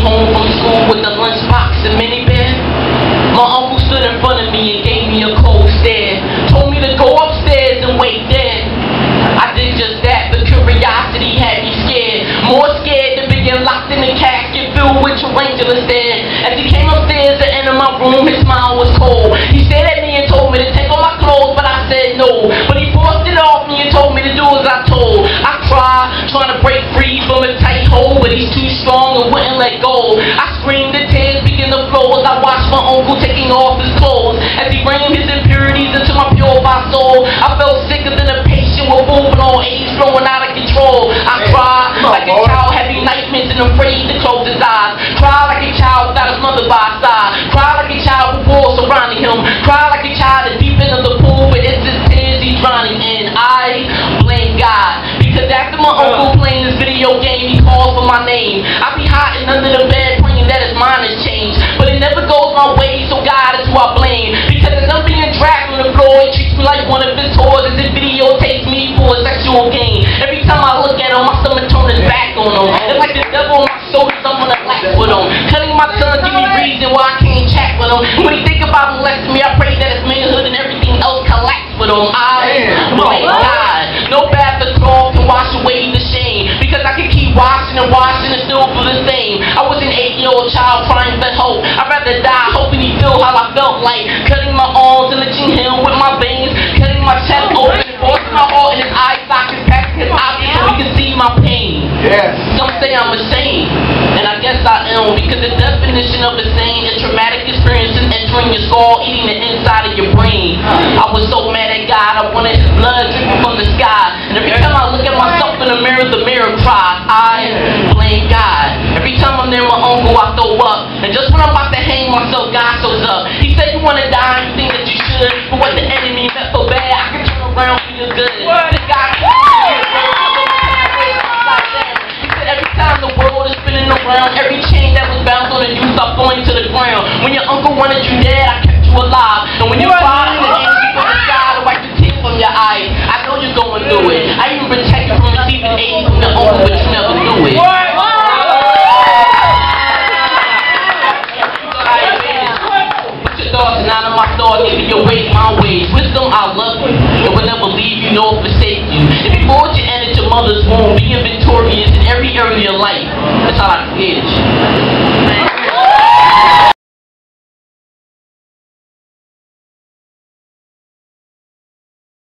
home from school with the lunchbox and minivan. My uncle stood in front of me and gave me a cold stare. Told me to go upstairs and wait there. I did just that, but curiosity had me scared. More scared than being locked in a casket filled with tarantulas there. As he came upstairs and entered my room, his smile was cold. He stared at me and told me to take off my clothes, but I said no. But he forced it off me and told me to do as I told. I cried, trying to break free from a tight hole, but he's too strong and wouldn't let go. I screamed and tears began to flow as I watched my uncle taking off his clothes. As he rained his impurities into my purified soul, I felt sicker than a patient with juvenile age flowing out of control. I cried like a child having nightmares and afraid to close his eyes. Cried like a child without his mother by his side. Cried like a child with walls surrounding him. Cried like a child at deep end of the pool, but it's his tears he's drowning in. I blame God, because after my uncle playing this video game, he called for my name. I be hiding under the bed praying that his mind has changed, but it never goes my way, so God is who I blame. Because as I'm being dragged on the floor, he treats me like one of his toys, as if videotapes me for a sexual gain. Every time I look at him, my stomach turns back on him. It's like the devil on my shoulders, I'm gonna laugh with him. Cutting my tongue, give me reason why I can't chat with him. When he think about molesting me, I pray that his manhood and everything else collapse with him. I blame God. No bath or cloth can wash away the shame, because I could keep washing and washing and still feel the same. I was an 8-year-old child crying for hope. I'd rather die hoping he feel how I felt like. Cutting my arms and lynching him with my veins, cutting my chest open, forcing my heart in his eye sockets, packing his objects so he can see my pain. Yes. Some say I'm ashamed, and I guess I am, because the definition of insane is traumatic experiences entering your skull, eating the inside of your brain. I was so mad at God, I wanted his blood dripping from the sky, and every time I look at myself in the mirror cries. I blame God. Every time I'm near my uncle, I throw up, and just when I'm about to hang myself, God shows up. He said you want to die, you think that you should, but what the enemy meant for bad, I can turn around for your good. This God every time the world is spinning around, every chain that was bound on you start falling to the ground. When your uncle wanted you dead, I kept you alive. And when you cried in the angel from the sky to wipe the tears from your eyes, I know you're going through it. I even protect you from receiving aid from your uncle, but you never knew it. Thoughts and out of my thoughts, neither your ways, my ways. Wisdom, I love you, and will never leave you nor forsake you. And before you entered your mother's womb, being victorious in every area of your life, that's how I created you.